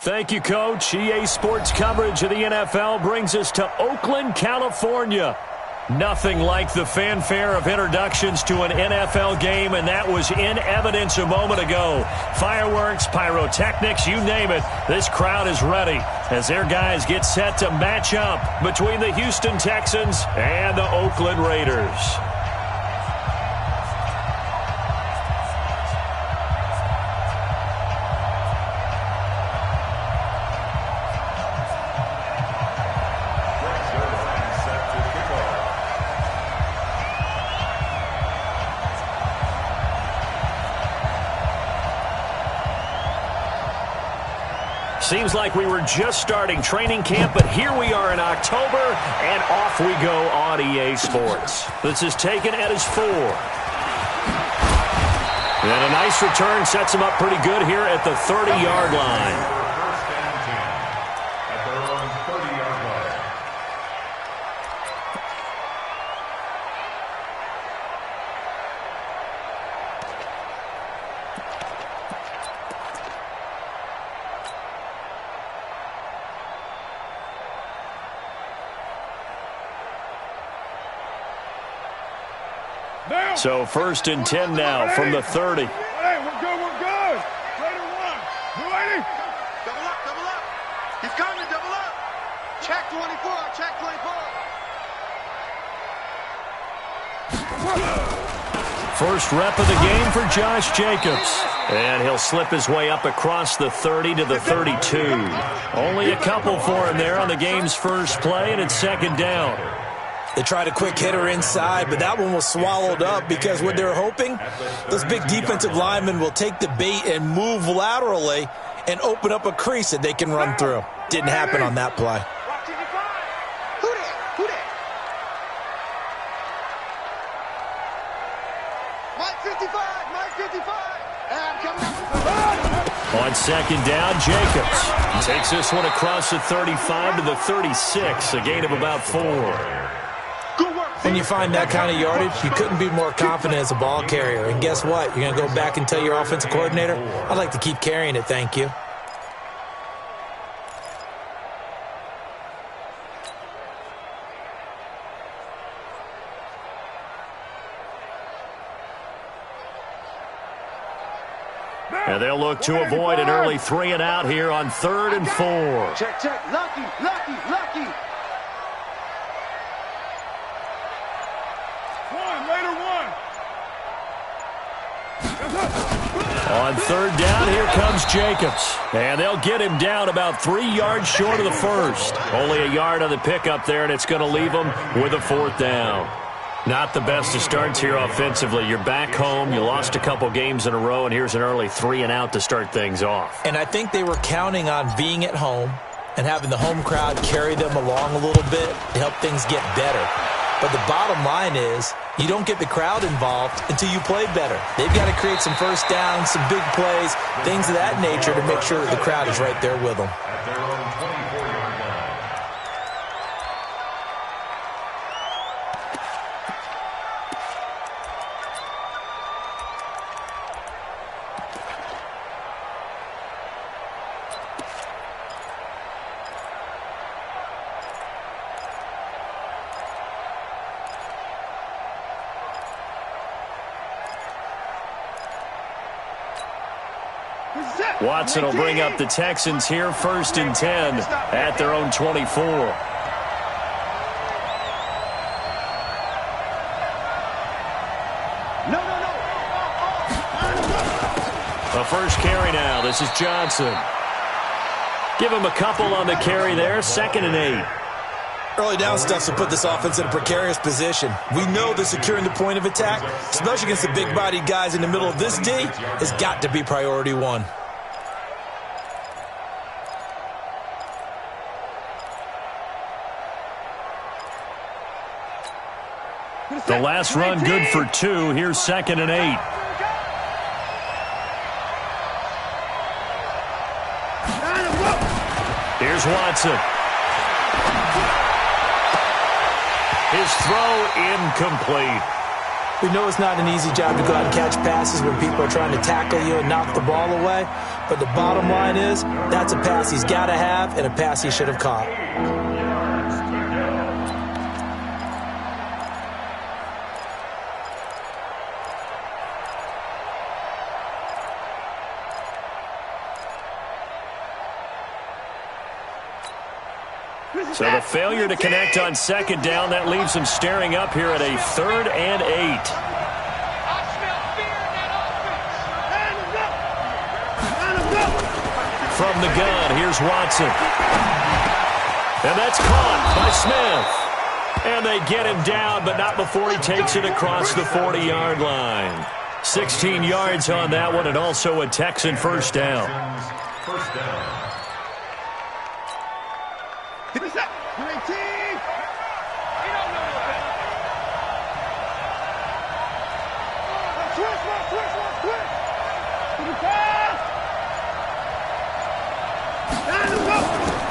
Thank you, Coach. EA Sports coverage of the NFL brings us to Oakland, California. Nothing like the fanfare of introductions to an NFL game, and that was in evidence a moment ago. Fireworks, pyrotechnics, you name it. This crowd is ready as their guys get set to match up between the Houston Texans and the Oakland Raiders. Seems like we were just starting training camp, but here we are in October, and off we go on EA Sports. This is taken at his 4. And a nice return sets him up pretty good here at the 30-yard line. So 1st and 10 now from the 30. Hey, we're good, we're good. Raider 1. You ready? Double up, double up. He's coming, double up. Check 24, check 24. First rep of the game for Josh Jacobs. And he'll slip his way up across the 30 to the 32. Only a couple for him there on the game's first play, and it's 2nd down. They tried a quick hitter inside, but that one was swallowed up because what they're hoping, those big defensive linemen will take the bait and move laterally and open up a crease that they can run through. Didn't happen on that play. Mike 55, Mike 55. On 2nd down, Jacobs takes this one across the 35 to the 36, a gain of about 4. When you find that kind of yardage, you couldn't be more confident as a ball carrier. And guess what? You're going to go back and tell your offensive coordinator, I'd like to keep carrying it, thank you. And they'll look to avoid an early 3 and out here on 3rd and 4. Check, check. Lucky, lucky, lucky. Raider 1. On 3rd down, here comes Jacobs. And they'll get him down about 3 yards short of the first. Only a yard on the pickup there, and it's going to leave him with a 4th down. Not the best of starts here offensively. You're back home. You lost a couple games in a row, and here's an early 3 and out to start things off. And I think they were counting on being at home and having the home crowd carry them along a little bit to help things get better. But the bottom line is you don't get the crowd involved until you play better. They've got to create some first downs, some big plays, things of that nature to make sure that the crowd is right there with them. Watson will bring up the Texans here, 1st and 10 at their own 24. The first carry now. This is Johnson. Give him a couple on the carry there, 2nd and 8. Early down stuff to put this offense in a precarious position. We know that securing the point of attack, especially against the big-bodied guys in the middle of this D, has got to be priority 1. The last run good for 2. Here's 2nd and 8. Here's Watson. His throw incomplete. We know it's not an easy job to go out and catch passes when people are trying to tackle you and knock the ball away. But the bottom line is, that's a pass he's got to have and a pass he should have caught. So the failure to connect on second down, that leaves him staring up here at a 3rd and 8. From the gun, here's Watson. And that's caught by Smith. And they get him down, but not before he takes it across the 40-yard line. 16 yards on that one, and also a Texan first down. First down.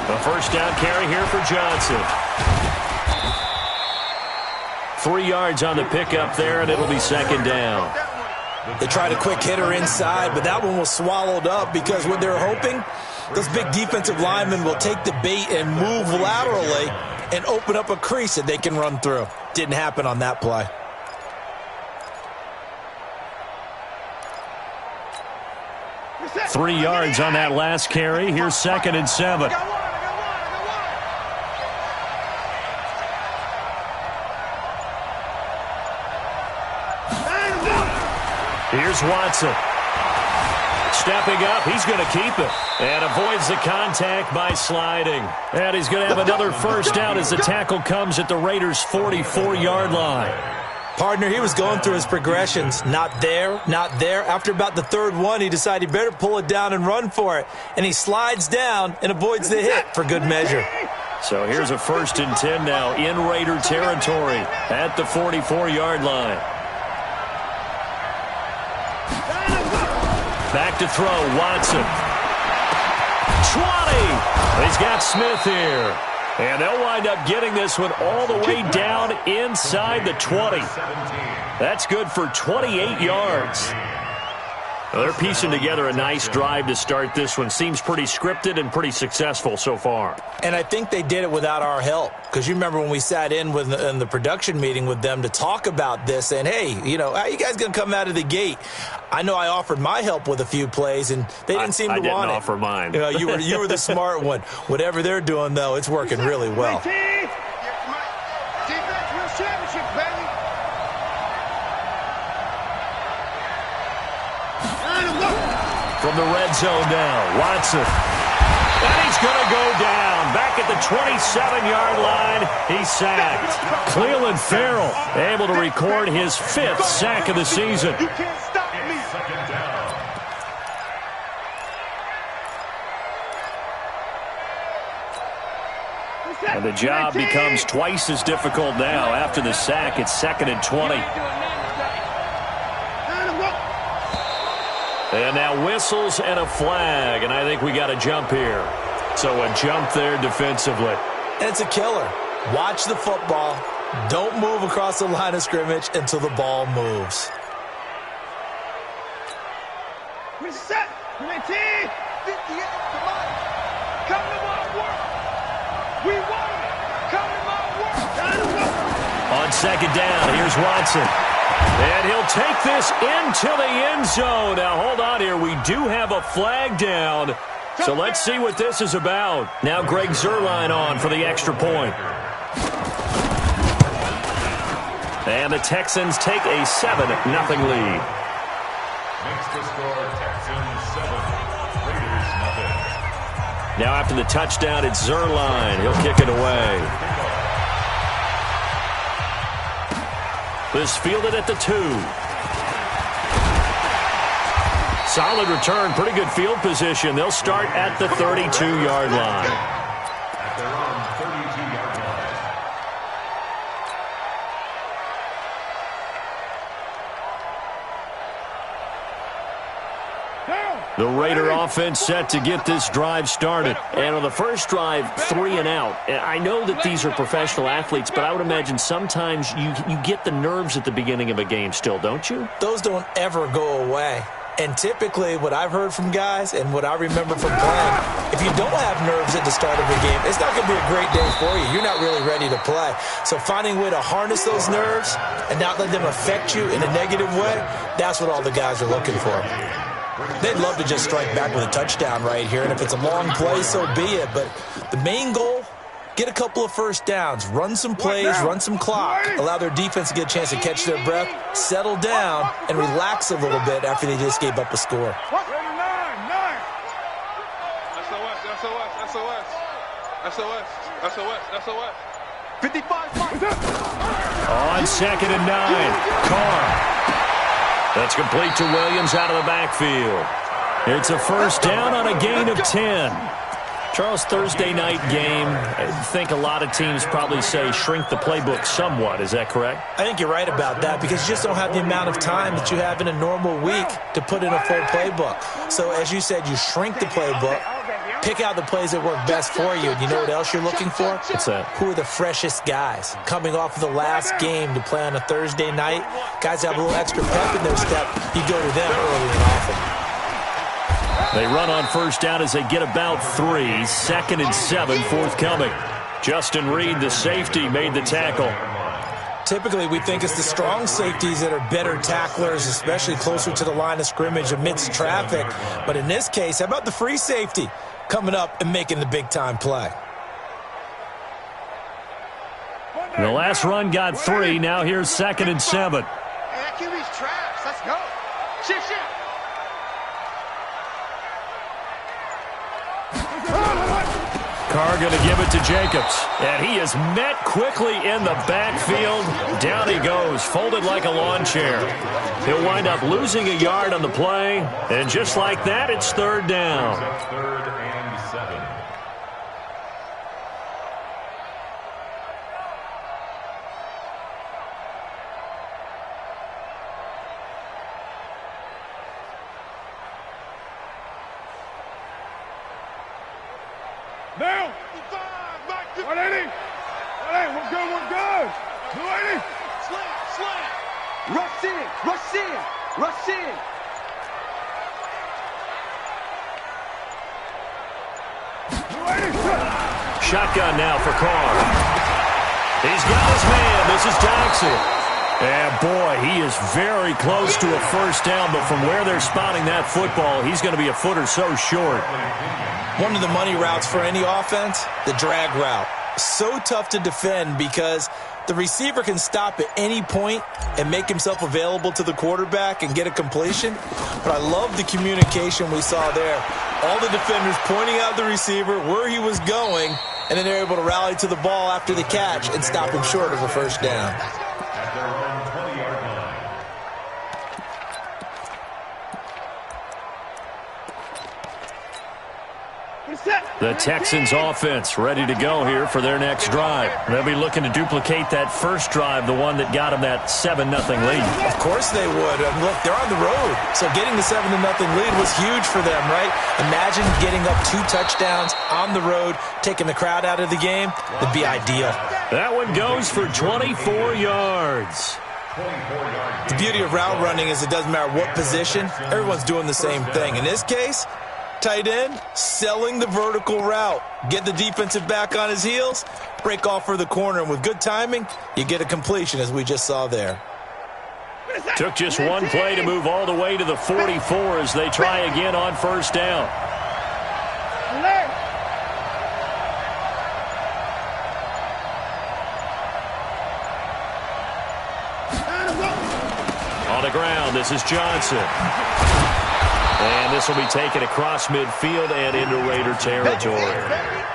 A first down carry here for Johnson. 3 yards on the pickup there, and it'll be second down. They tried a quick hitter inside, but that one was swallowed up because what they're hoping, those big defensive linemen will take the bait and move laterally and open up a crease that they can run through. Didn't happen on that play. Three yards on that last carry. Here's 2nd and 7. Here's Watson. Stepping up, he's going to keep it. And avoids the contact by sliding. And he's going to have another first down as the tackle comes at the Raiders' 44-yard line. Partner, he was going through his progressions. Not there, not there. After about the 3rd one, he decided he better pull it down and run for it. And he slides down and avoids the hit for good measure. So here's a 1st and 10 now in Raider territory at the 44-yard line. Back to throw, Watson. 20! He's got Smith here. And they'll wind up getting this one all the way down inside the 20. That's good for 28 yards. Well, they're piecing together a nice drive to start this one. Seems pretty scripted and pretty successful so far. And I think they did it without our help. Because you remember when we sat in the production meeting with them to talk about this, and hey, you know, how are you guys going to come out of the gate? I know I offered my help with a few plays, and they didn't seem to want it. I didn't offer mine. You know, you were the smart one. Whatever they're doing, though, it's working really well. Defense wins championships, baby. From the red zone now, Watson. And he's going to go down. Back at the 27-yard line, he's sacked. Cleveland Farrell able to record his 5th sack of the season. You can't stop me. Second down. And the job becomes twice as difficult now. After the sack, it's 2nd and 20. And now whistles and a flag, and I think we got a jump here. So a jump there defensively. And it's a killer. Watch the football. Don't move across the line of scrimmage until the ball moves. Reset. 19. 58. Come on. Come to my work. We won it. Come to my work. On second down, here's Watson. And he'll take this into the end zone. Now, hold on here. We do have a flag down. So let's see what this is about. Now Greg Zuerlein on for the extra point. And the Texans take a 7-0 lead. Makes the score Texans 7, Raiders 0. Now after the touchdown, it's Zuerlein. He'll kick it away. This fielded at the 2. Solid return, pretty good field position. They'll start at the 32-yard line. At their own 32-yard line. Down. The Raider offense set to get this drive started. And on the first drive, 3 and out. I know that these are professional athletes, but I would imagine sometimes you get the nerves at the beginning of a game still, don't you? Those don't ever go away. And typically, what I've heard from guys and what I remember from playing, if you don't have nerves at the start of a game, it's not going to be a great day for you. You're not really ready to play. So finding a way to harness those nerves and not let them affect you in a negative way, that's what all the guys are looking for. They'd love to just strike back with a touchdown right here, and if it's a long play, so be it. But the main goal, get a couple of first downs, run some plays, run some clock, allow their defense to get a chance to catch their breath, settle down, and relax a little bit after they just gave up a score. SOS. 55. On 2nd and 9, Carr. That's complete to Williams out of the backfield. It's a first down on a gain of 10. Charles, Thursday night game, I think a lot of teams probably say shrink the playbook somewhat. Is that correct? I think you're right about that because you just don't have the amount of time that you have in a normal week to put in a full playbook. So as you said, you shrink the playbook, pick out the plays that work best for you. And you know what else you're looking for? What's that? Who are the freshest guys coming off of the last game to play on a Thursday night? Guys that have a little extra pep in their step, you go to them early and often. They run on first down as they get about 3. 2nd and 7 forthcoming. Justin Reed, the safety, made the tackle. Typically, we think it's the strong safeties that are better tacklers, especially closer to the line of scrimmage amidst traffic. But in this case, how about the free safety coming up and making the big-time play? The last run got 3. Now here's 2nd and 7. Hey, that QB's trash. Let's go. Shit. Carr going to give it to Jacobs. And he is met quickly in the backfield. Down he goes, folded like a lawn chair. He'll wind up losing a yard on the play. And just like that, it's 3rd down. 3rd and 7. Now! 180! 180, we're good! 280! Slam! Rush in! Shotgun now for Carr. He's got his man. This is Jackson. And boy, he is very close to a first down, but from where they're spotting that football, he's going to be a foot or so short. One of the money routes for any offense, the drag route. So tough to defend because the receiver can stop at any point and make himself available to the quarterback and get a completion. But I love the communication we saw there. All the defenders pointing out the receiver, where he was going, and then they're able to rally to the ball after the catch and stop him short of a first down. At their own 20-yard line. The Texans offense ready to go here for their next drive. They'll be looking to duplicate that first drive, the one that got them that 7-0 lead. Of course they would. Look, they're on the road. So getting the 7-0 lead was huge for them, right? Imagine getting up 2 touchdowns on the road, taking the crowd out of the game. That'd be ideal. That one goes for 24 yards. The beauty of route running is it doesn't matter what position. Everyone's doing the same thing. In this case, tight end, selling the vertical route. Get the defensive back on his heels, break off for the corner, and with good timing, you get a completion, as we just saw there. Took just one play to move all the way to the 44 as they try again on first down. On the ground, this is Johnson. And this will be taken across midfield and into Raider territory.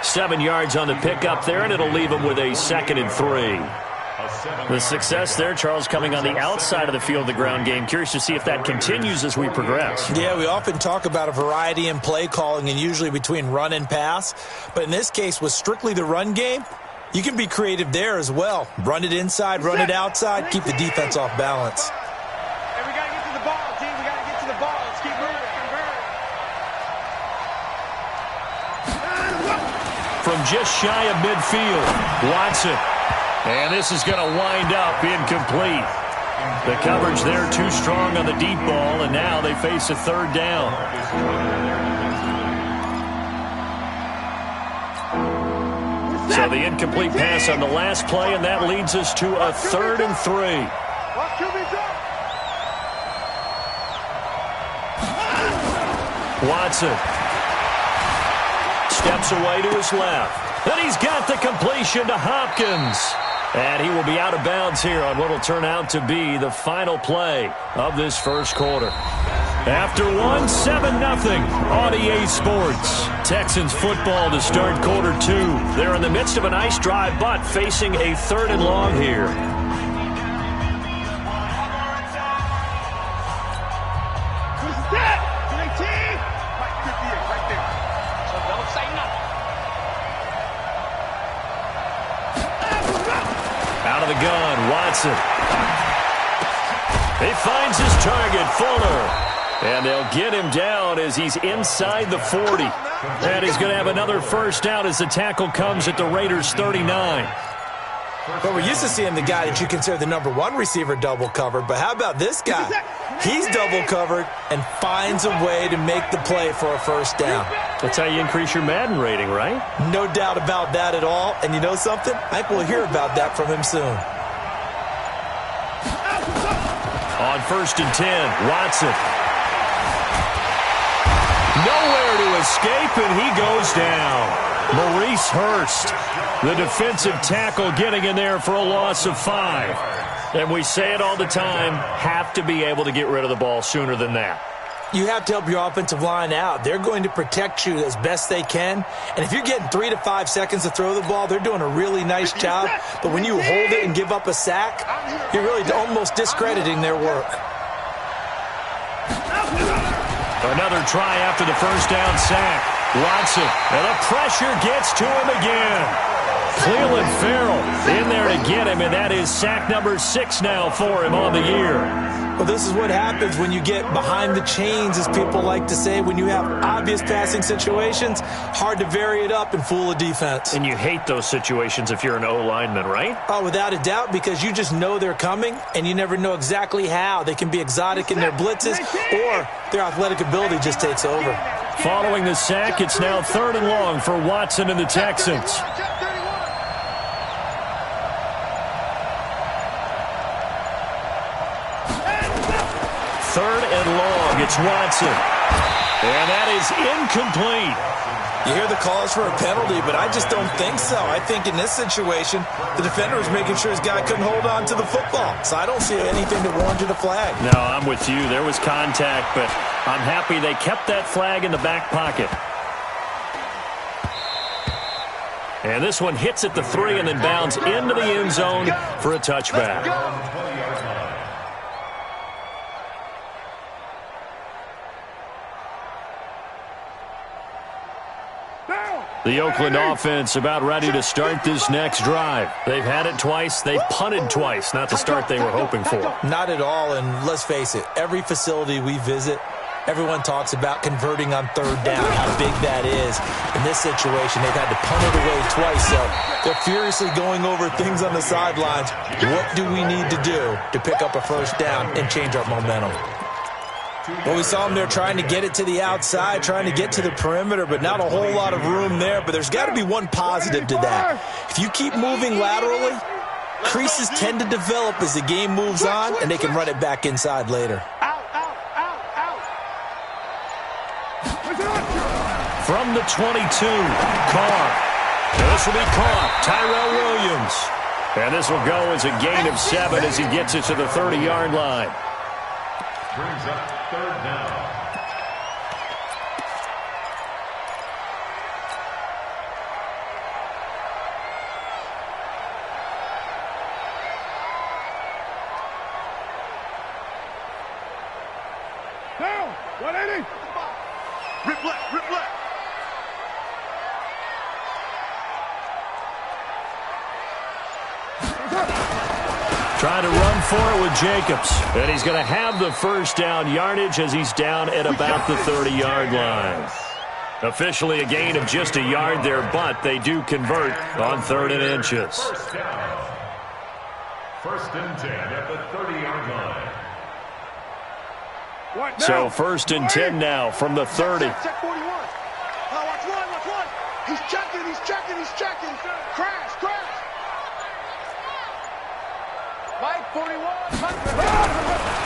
7 yards on the pickup there, and it'll leave them with a 2nd and 3. The success there, Charles, coming on the outside of the field, the ground game. Curious to see if that continues as we progress. Yeah, we often talk about a variety in play calling and usually between run and pass. But in this case, with strictly the run game, you can be creative there as well. Run it inside, run it outside, keep the defense off balance. Hey, we got to get to the ball, team. We got to get to the ball. Let's keep moving. just shy of midfield. Watson. And this is going to wind up incomplete. The coverage there too strong on the deep ball, and now they face a third down. So the incomplete pass on the last play, and that leads us to a 3rd and 3. Watson steps away to his left. And he's got the completion to Hopkins. And he will be out of bounds here on what will turn out to be the final play of this first quarter. After one, 7-0 on EA Sports. Texans football to start quarter 2. They're in the midst of a nice drive, but facing a 3rd and long here. Out of the gun, Watson. He finds his target, Fuller. And they'll get him down as he's inside the 40. And he's going to have another first down as the tackle comes at the Raiders' 39. But we're used to seeing the guy that you consider the number 1 receiver double covered. But how about this guy? He's double covered and finds a way to make the play for a first down. That's how you increase your Madden rating, right? No doubt about that at all. And you know something? I think we'll hear about that from him soon. On 1st and 10, Watson. Nowhere to escape, and he goes down. Maurice Hurst, the defensive tackle, getting in there for a loss of 5. And we say it all the time, have to be able to get rid of the ball sooner than that. You have to help your offensive line out. They're going to protect you as best they can. And if you're getting 3 to 5 seconds to throw the ball, they're doing a really nice job. But when you hold it and give up a sack, you're really almost discrediting their work. Another try after the first down sack. Watson, and the pressure gets to him again. Cleveland Farrell in there to get him, and that is sack number 6 now for him on the year. Well, this is what happens when you get behind the chains, as people like to say. When you have obvious passing situations, hard to vary it up and fool a defense. And you hate those situations if you're an O-lineman, right? Oh, without a doubt, because you just know they're coming, and you never know exactly how. They can be exotic in their blitzes, or their athletic ability just takes over. Following the sack, it's now 3rd and long for Watson and the Texans. 3rd and long, it's Watson. And that is incomplete. You hear the calls for a penalty, but I just don't think so. I think in this situation, the defender was making sure his guy couldn't hold on to the football. So I don't see anything that warranted a flag. No, I'm with you. There was contact, but I'm happy they kept that flag in the back pocket. And this one hits at the 3 and then bounds into the end zone for a touchback. The Oakland offense about ready to start this next drive. They've had it twice. They've punted twice. Not the start they were hoping for. Not at all, and let's face it, every facility we visit, everyone talks about converting on 3rd down, how big that is. In this situation, they've had to punt it away twice, so they're furiously going over things on the sidelines. What do we need to do to pick up a first down and change our momentum? Well, we saw them there trying to get it to the outside, trying to get to the perimeter, but not a whole lot of room there. But there's got to be one positive to that. If you keep moving laterally, creases tend to develop as the game moves on, and they can run it back inside later. From the 22, Carr. This will be caught. Tyrell Williams. And this will go as a gain of 7 as he gets it to the 30-yard line. Brings up 3rd down. Down, 180. Rip left, rip left. Trying to run for it with Jacobs. And he's going to have the first down yardage as he's down at about the 30-yard line. Officially a gain of just a yard there, but they do convert on 3rd and inches. First down. 1st and 10 at the 30-yard line. So 1st and 10 now from the 30. Check 41. Watch one. He's checking. Crash. Mike 41.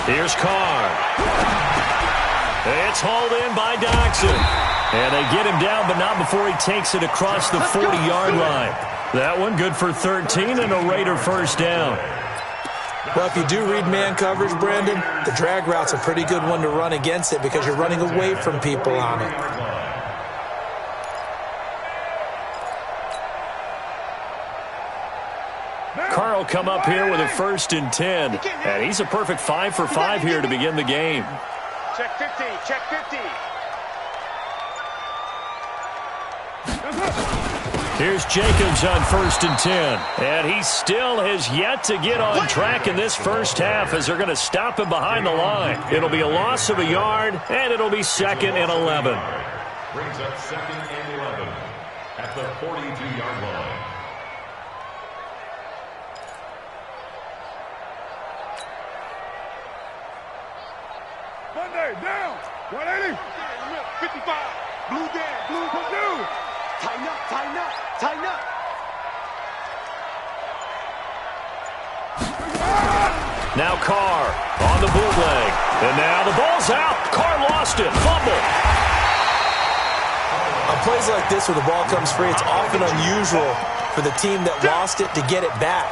Here's Carr. It's hauled in by Doxson. And they get him down, but not before he takes it across the 40-yard line. That one good for 13 and a Raider first down. Well, if you do read man coverage, Brandon, the drag route's a pretty good one to run against it because you're running away from people on it. Carr will come up here with a 1st and 10. And he's a perfect 5 for 5 here to begin the game. Check 50. Here's Jacobs on 1st and 10. And he still has yet to get on track in this first half as they're going to stop him behind the line. It'll be a loss of a yard, and it'll be 2nd and 11. Brings up 2nd and 11 at the 42-yard line. Monday, down. 180. 55. Blue down. Blue. Tighten up. Now Carr on the bootleg. And now the ball's out. Carr lost it. Fumble. On plays like this where the ball comes free, it's often unusual for the team that lost it to get it back.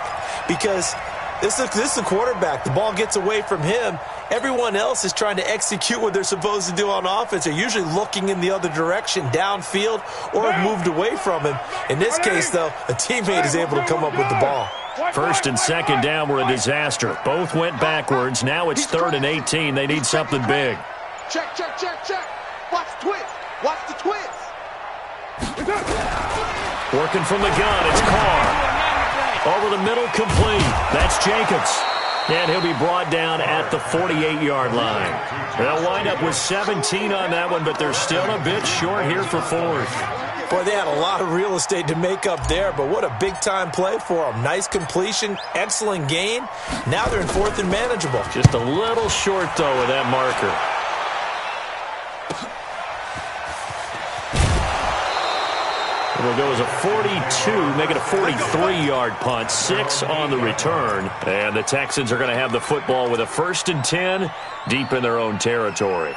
Because this is the quarterback. The ball gets away from him. Everyone else is trying to execute what they're supposed to do on offense. They're usually looking in the other direction, downfield, or have moved away from him. In this case, though, a teammate is able to come up with the ball. 1st and 2nd down were a disaster. Both went backwards. Now it's 3rd and 18. They need something big. Check. Watch the twist. Working from the gun, it's Carr. Over the middle, complete. That's Jacobs. And he'll be brought down at the 48-yard line. They'll wind up with 17 on that one, but they're still a bit short here for 4th. Boy, they had a lot of real estate to make up there, but what a big-time play for them. Nice completion, excellent gain. Now they're in 4th and manageable. Just a little short, though, with that marker. It'll go as a 42, make it a 43-yard punt, 6 on the return. And the Texans are going to have the football with a 1st and 10 deep in their own territory.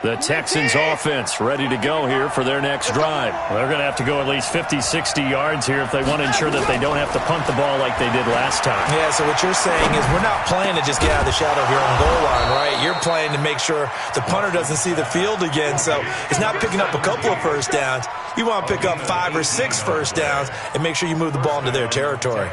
The Texans offense ready to go here for their next drive. They're going to have to go at least 50, 60 yards here if they want to ensure that they don't have to punt the ball like they did last time. Yeah, so what you're saying is we're not playing to just get out of the shadow of your own goal line, right? You're playing to make sure the punter doesn't see the field again. So it's not picking up a couple of first downs. You want to pick up 5 or 6 first downs and make sure you move the ball into their territory.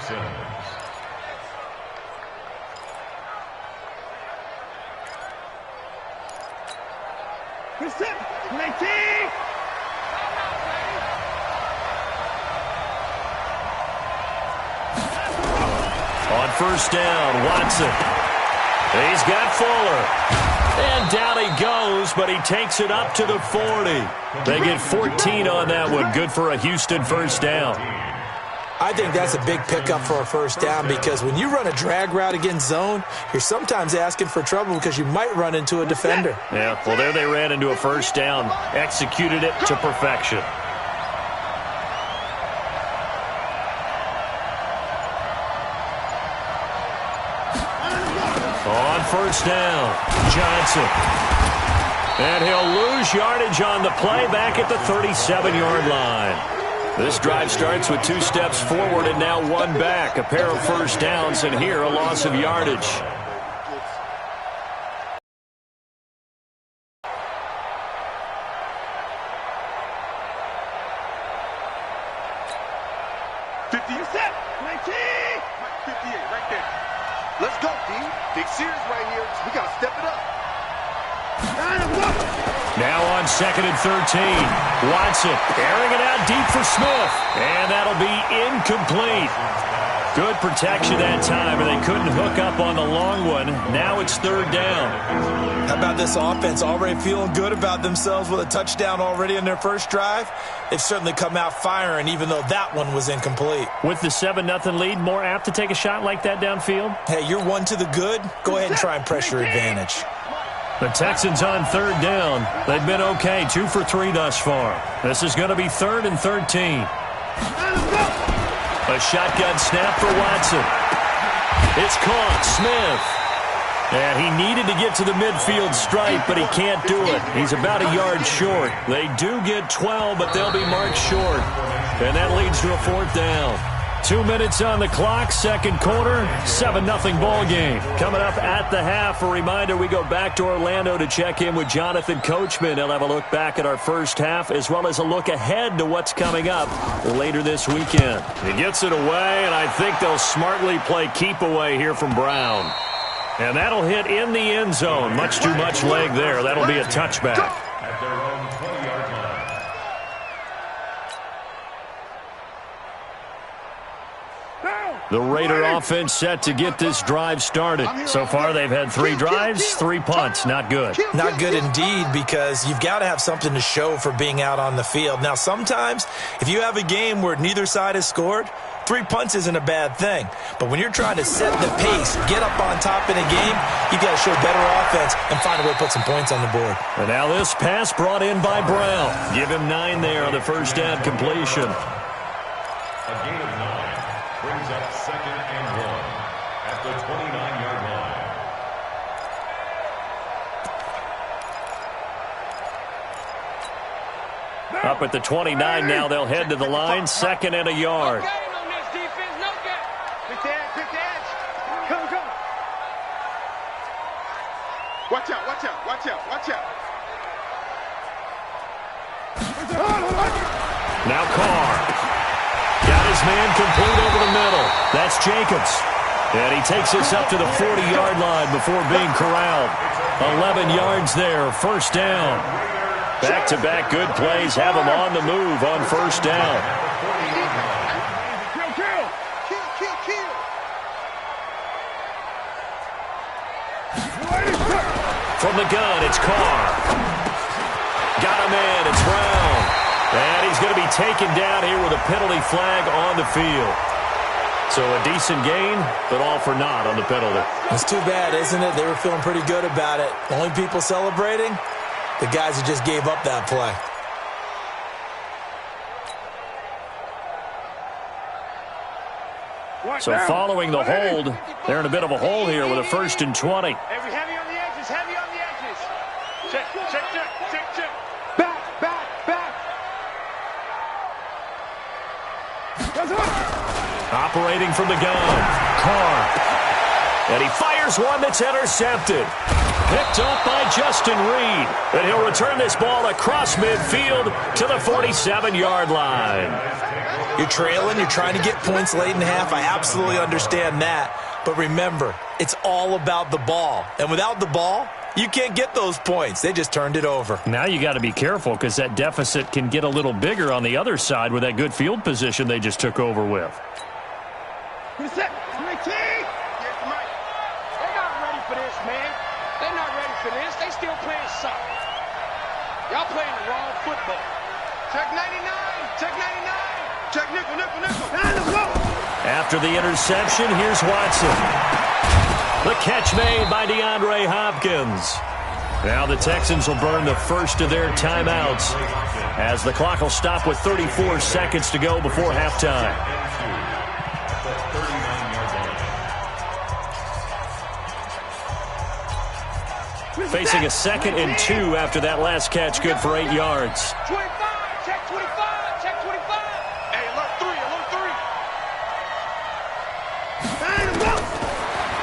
On 1st down, Watson. He's got Fuller. And down he goes, but he takes it up to the 40. They get 14 on that one. Good for a Houston first down. I think that's a big pickup for a first down because when you run a drag route against zone, you're sometimes asking for trouble because you might run into a defender. Yeah, well, there they ran into a first down, executed it to perfection. On 1st down, Johnson. And he'll lose yardage on the play back at the 37-yard line. This drive starts with 2 steps forward and now 1 back. A pair of first downs, and here a loss of yardage. Let's go, D. Big series right here. We got to step it up. Now on 2nd and 13. Watson airing it out deep for Smith. And that'll be incomplete. Good protection that time, and they couldn't hook up on the long one. Now it's 3rd down. How about this offense already feeling good about themselves with a touchdown already in their first drive? They've certainly come out firing, even though that one was incomplete. With the 7-0 lead, more apt to take a shot like that downfield? Hey, you're one to the good. Go ahead and try and press your advantage. The Texans on 3rd down. They've been okay, 2 for 3 thus far. This is going to be 3rd and 13. A shotgun snap for Watson. It's caught. Smith. And he needed to get to the midfield stripe, but he can't do it. He's about a yard short. They do get 12, but they'll be marked short. And that leads to a 4th down. 2 minutes on the clock, 2nd quarter, 7-0 ball game. Coming up at the half, a reminder, we go back to Orlando to check in with Jonathan Coachman. He'll have a look back at our first half, as well as a look ahead to what's coming up later this weekend. He gets it away, and I think they'll smartly play keep away here from Brown. And that'll hit in the end zone. Much too much leg there. That'll be a touchback. At their own 20-yard line. The Raider offense set to get this drive started. So far, they've had 3 drives, 3 punts. Not good. Not good indeed, because you've got to have something to show for being out on the field. Now, sometimes, if you have a game where neither side has scored, 3 punts isn't a bad thing. But when you're trying to set the pace, get up on top in a game, you've got to show better offense and find a way to put some points on the board. And now this pass brought in by Brown. Give him 9 there on the first down completion. A gain of 9 brings up 2nd and 1 at the 29-yard line. Up at the 29 now, they'll head to the line, 2nd and a yard. Watch out, watch out, watch out, watch out. Now Carr. Got his man complete over the middle. That's Jacobs. And he takes us up to the 40-yard line before being corralled. 11 yards there, 1st down. Back-to-back good plays have him on the move on 1st down. From the gun, it's Carr. Got a man, it's Brown. And he's going to be taken down here with a penalty flag on the field. So a decent gain, but all for naught on the penalty. It's too bad, isn't it? They were feeling pretty good about it. Only people celebrating, the guys who just gave up that play. So following the hold, they're in a bit of a hole here with a 1st and 20. Heavy on the edges, heavy on the edges. Check, check, check, check, check. Back, back, back. Operating from the gun, Carr. And he fires one that's intercepted. Picked up by Justin Reed. And he'll return this ball across midfield to the 47-yard line. You're trailing, you're trying to get points late in the half. I absolutely understand that. But remember, it's all about the ball. And without the ball, you can't get those points. They just turned it over. Now you got to be careful because that deficit can get a little bigger on the other side with that good field position they just took over with. Reset. They're not ready for this, man. They're not ready for this. They still playing soccer. Y'all playing the wrong football. Check 99. Check 99. Check nickel, nickel, nickel. After the interception, here's Watson. The catch made by DeAndre Hopkins. Now the Texans will burn the first of their timeouts as the clock will stop with 34 seconds to go before halftime. Facing a 2nd and 2 after that last catch, good for 8 yards. 25, check 25, check 25. Hey, alert 3, alert 3.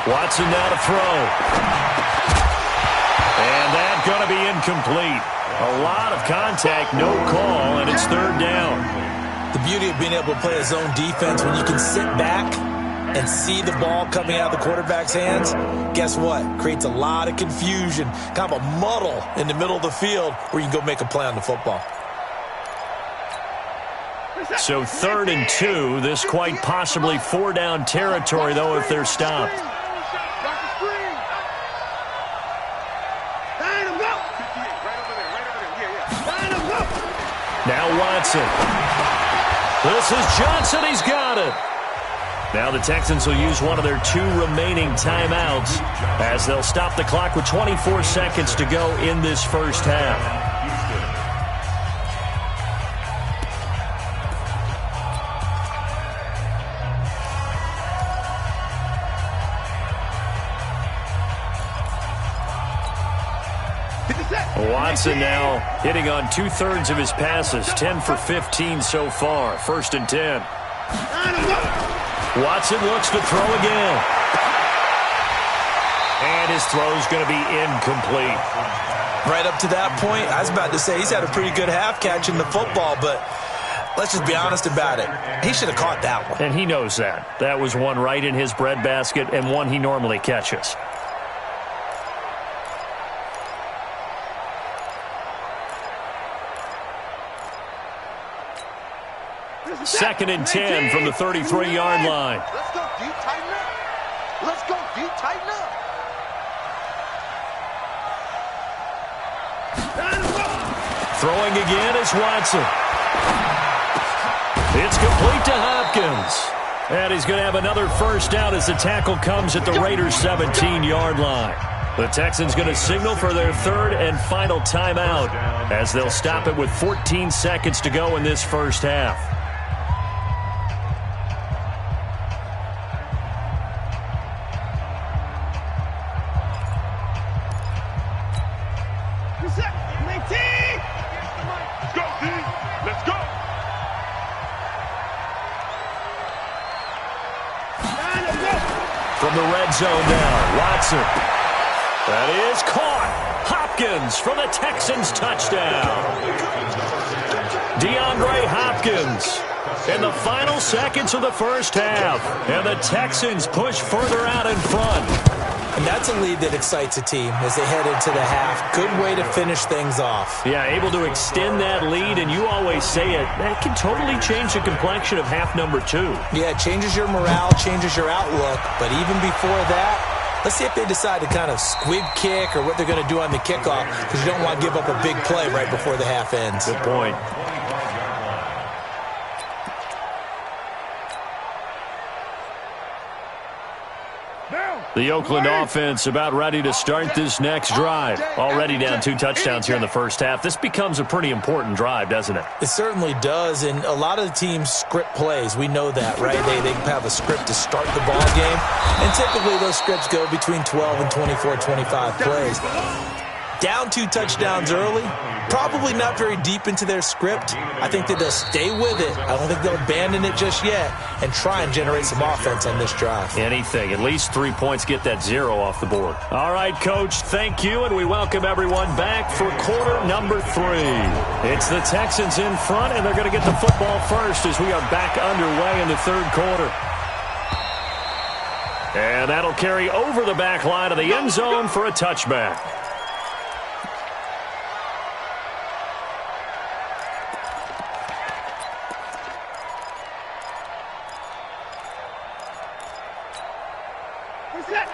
Watson now to throw. And that's going to be incomplete. A lot of contact, no call, and it's 3rd down. The beauty of being able to play a zone defense when you can sit back and see the ball coming out of the quarterback's hands, guess what? Creates a lot of confusion, kind of a muddle in the middle of the field where you can go make a play on the football. So 3rd and 2, this quite possibly 4-down territory, though, if they're stopped. Now Watson. This is Johnson. He's got it. Now the Texans will use one of their 2 remaining timeouts as they'll stop the clock with 24 seconds to go in this first half. Watson now hitting on 2/3 of his passes, 10 for 15 so far. 1st and 10. Watson looks to throw again. And his throw's going to be incomplete. Right up to that point, I was about to say he's had a pretty good half catching the football, but let's just be honest about it. He should have caught that one. And he knows that. That was one right in his breadbasket and one he normally catches. 2nd and 10 from the 33-yard line. Let's go deep, tighten up. Let's go deep, tighten up. Throwing again is Watson. It's complete to Hopkins. And he's going to have another first down as the tackle comes at the Raiders' 17-yard line. The Texans going to signal for their 3rd and final timeout as they'll stop it with 14 seconds to go in this first half. From the red zone now, Watson. That is caught. Hopkins for the Texans touchdown. DeAndre Hopkins in the final seconds of the first half. And the Texans push further out in front. And that's a lead that excites a team as they head into the half. Good way to finish things off. Yeah, able to extend that lead, and you always say it, that can totally change the complexion of half number 2. Yeah, it changes your morale, changes your outlook. But even before that, let's see if they decide to kind of squib kick or what they're going to do on the kickoff, because you don't want to give up a big play right before the half ends. Good point. The Oakland offense about ready to start this next drive. Already down 2 touchdowns here in the first half. This becomes a pretty important drive, doesn't it? It certainly does, and a lot of the teams script plays. We know that, right? They have a script to start the ball game, and typically those scripts go between 12 and 24, 25 plays. Down 2 touchdowns early, probably not very deep into their script. I think that they'll stay with it. I don't think they'll abandon it just yet and try and generate some offense on this drive. Anything. At least 3 points, get that 0 off the board. All right, Coach, thank you, and we welcome everyone back for quarter number 3. It's the Texans in front, and they're going to get the football first as we are back underway in the 3rd quarter. And that'll carry over the back line of the end zone for a touchback.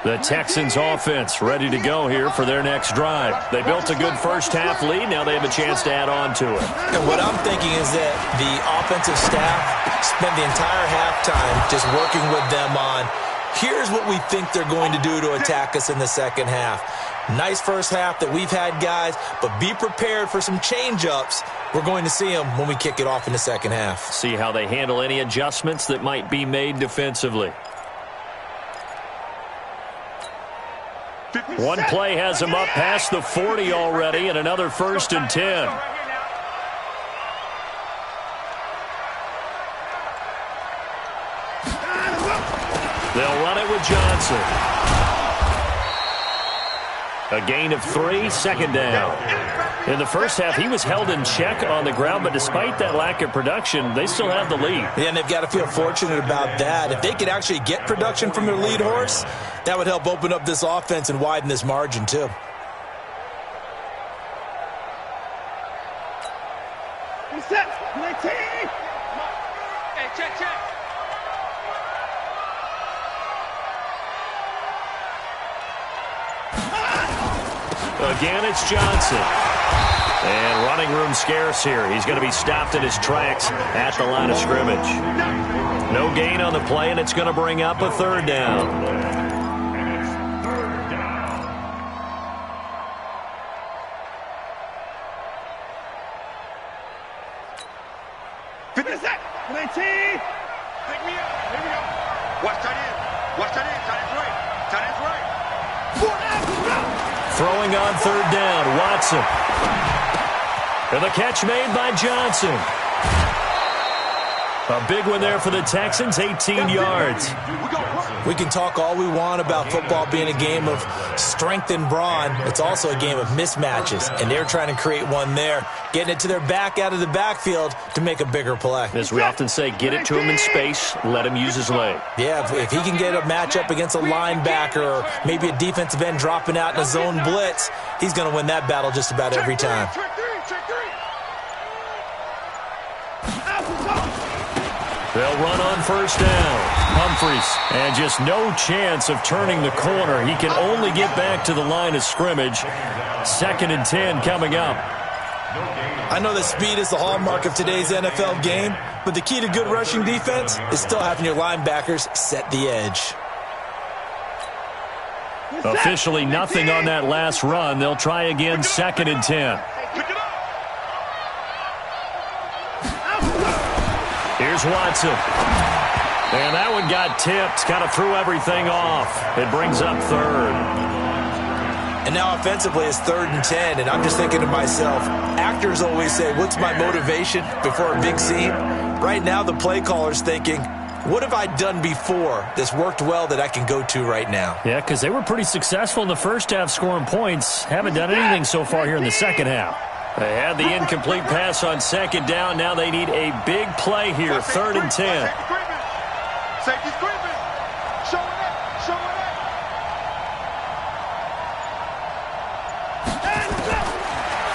The Texans offense ready to go here for their next drive. They built a good first half lead. Now they have a chance to add on to it. And what I'm thinking is that the offensive staff spent the entire halftime just working with them on, here's what we think they're going to do to attack us in the second half. Nice first half that we've had, guys, but be prepared for some change-ups. We're going to see them when we kick it off in the second half. See how they handle any adjustments that might be made defensively. One play has him up past the 40 already, and another 1st and 10. They'll run it with Johnson. A gain of 3, 2nd down. In the first half, he was held in check on the ground, but despite that lack of production, they still have the lead. Yeah, and they've got to feel fortunate about that. If they could actually get production from their lead horse, that would help open up this offense and widen this margin, too. Reset. 19. Hey, check. Again, it's Johnson. And running room scarce here. He's going to be stopped in his tracks at the line of scrimmage. No gain on the play, and it's going to bring up a third down. Finish that. 19. Pick me up. Here we go. Watch that in. Tight end's right. Throwing on third down, Watson. And the catch made by Johnson. A big one there for the Texans, 18 yards. We can talk all we want about football being a game of strength and brawn. It's also a game of mismatches, and they're trying to create one there, getting it to their back out of the backfield to make a bigger play. As we often say, get it to him in space, let him use his leg. Yeah, if he can get a matchup against a linebacker or maybe a defensive end dropping out in a zone blitz, he's going to win that battle just about every time. They'll run on first down. Humphries, and just no chance of turning the corner. He can only get back to the line of scrimmage. 2nd and 10 coming up. I know that speed is the hallmark of today's NFL game, but the key to good rushing defense is still having your linebackers set the edge. Officially nothing on that last run. They'll try again, 2nd and 10. Here's Watson. And that one got tipped, kind of threw everything off. It brings up third. And now offensively it's 3rd and 10, and I'm just thinking to myself, actors always say, what's my motivation before a big scene? Right now the play caller's thinking, what have I done before that's worked well that I can go to right now? Yeah, because they were pretty successful in the first half scoring points. Haven't done anything so far here in the second half. They had the incomplete pass on 2nd down. Now they need a big play here, 3rd and 10. Safety's creeping. Show it up.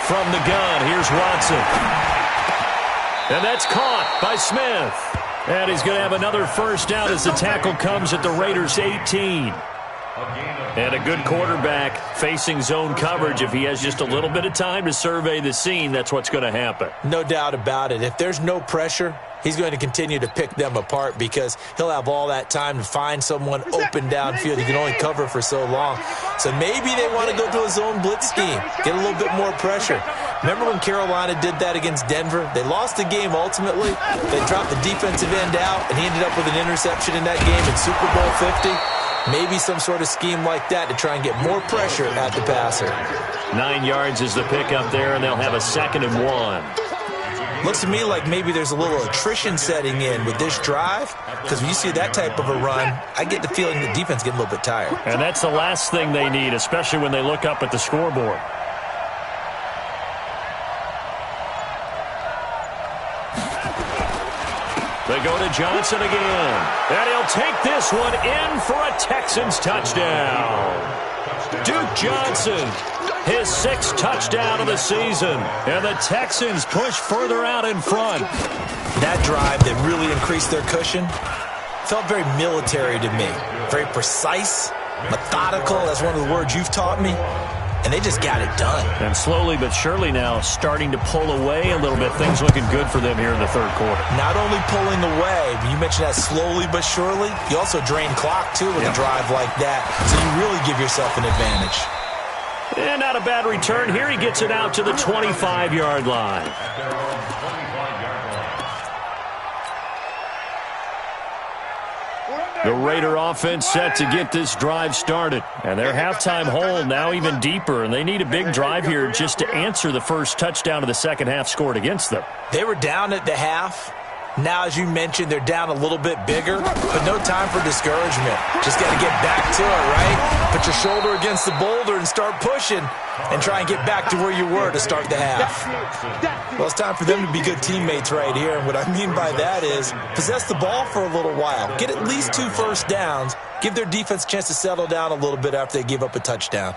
From the gun, here's Watson. And that's caught by Smith. And he's going to have another first down as the tackle comes at the Raiders' 18. And a good quarterback facing zone coverage. If he has just a little bit of time to survey the scene, that's what's going to happen. No doubt about it. If there's no pressure, he's going to continue to pick them apart because he'll have all that time to find someone open downfield. He can only cover for so long. So maybe they want to go to a zone blitz scheme, get a little bit more pressure. Remember when Carolina did that against Denver? They lost the game ultimately. They dropped the defensive end out, and he ended up with an interception in that game in Super Bowl 50. Maybe some sort of scheme like that to try and get more pressure at the passer. 9 yards is the pickup there, and they'll have a 2nd and 1. Looks to me like maybe there's a little attrition setting in with this drive, because when you see that type of a run, I get the feeling the defense getting a little bit tired. And that's the last thing they need, especially when they look up at the scoreboard. They go to Johnson again. And he'll take this one in for a Texans touchdown. Duke Johnson, his 6th touchdown of the season. And the Texans push further out in front. That drive that really increased their cushion felt very military to me. Very precise, methodical. That's one of the words you've taught me. And they just got it done. And slowly but surely now starting to pull away a little bit. Things looking good for them here in the 3rd quarter. Not only pulling away, but you mentioned that slowly but surely. You also drain clock, too, with a drive like that. So you really give yourself an advantage. And not a bad return here. He gets it out to the 25-yard line. The Raider offense set to get this drive started. And their halftime hole now even deeper. And they need a big drive here just to answer the first touchdown of the second half scored against them. They were down at the half. Now, as you mentioned, they're down a little bit bigger, but no time for discouragement. Just got to get back to it, right? Put your shoulder against the boulder and start pushing and try and get back to where you were to start the half. Well, it's time for them to be good teammates right here. And what I mean by that is possess the ball for a little while. Get at least 2 first downs. Give their defense a chance to settle down a little bit after they give up a touchdown.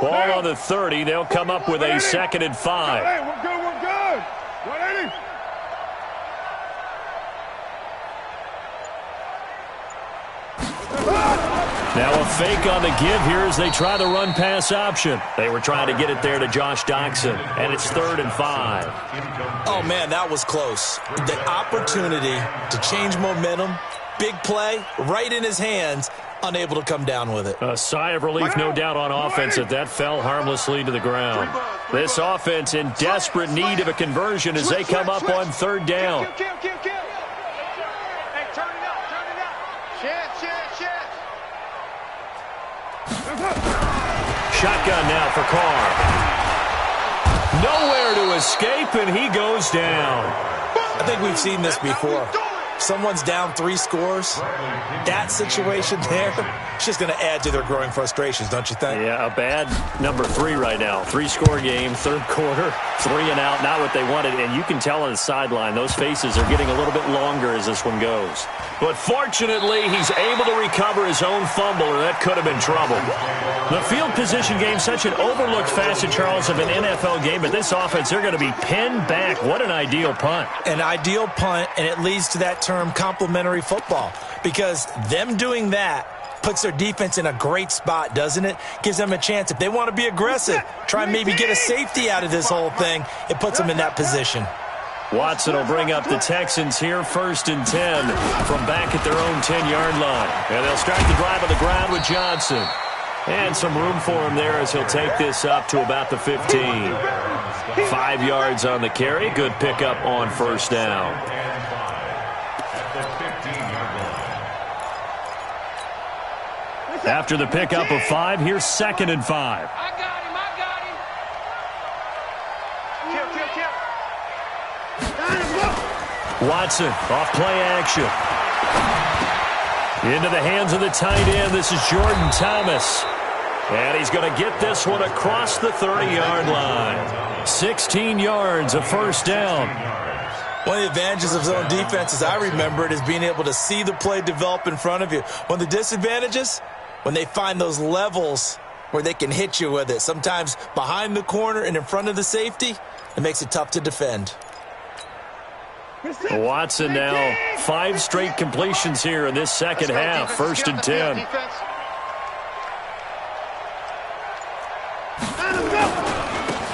Ball on the 30. They'll come up with a 2nd and 5. Hey, we're good, we're good. 180. Now a fake on the give here as they try the run-pass option. They were trying to get it there to Josh Doctson, and it's 3rd and 5. Oh, man, that was close. The opportunity to change momentum, big play, right in his hands, unable to come down with it. A sigh of relief, no doubt, on offense that fell harmlessly to the ground. This offense in desperate need of a conversion as they come up on 3rd down. Hey, turn it up. Chance. Shotgun now for Carr. Nowhere to escape, and he goes down. I think we've seen this before. Someone's down 3 scores. That situation there, it's just going to add to their growing frustrations, don't you think? Yeah, a bad number 3 right now. 3-score game, 3rd quarter, 3 and out, not what they wanted. And you can tell on the sideline, those faces are getting a little bit longer as this one goes. But fortunately, he's able to recover his own fumble, or that could have been trouble. The field position game, such an overlooked facet, Charles, of an NFL game. But this offense, they're going to be pinned back. What an ideal punt. An ideal punt, and it leads to that term complementary football, because them doing that puts their defense in a great spot, doesn't it? Gives them a chance. If they want to be aggressive, try and maybe get a safety out of this whole thing, it puts them in that position. Watson will bring up the Texans here, 1st and 10 from back at their own 10-yard line. And they'll start the drive on the ground with Johnson. And some room for him there as he'll take this up to about the 15. 5 yards on the carry. Good pickup on 1st down. After the pickup of 5, here's 2nd and 5. I got him. Kill. Watson off play action. Into the hands of the tight end. This is Jordan Thomas. And he's going to get this one across the 30-yard line. 16 yards, a 1st down. One of the advantages of zone defense, as I remember it, is being able to see the play develop in front of you. One of the disadvantages, when they find those levels where they can hit you with it, sometimes behind the corner and in front of the safety, it makes it tough to defend. Watson now 5 straight completions here in this second half. 1st and 10.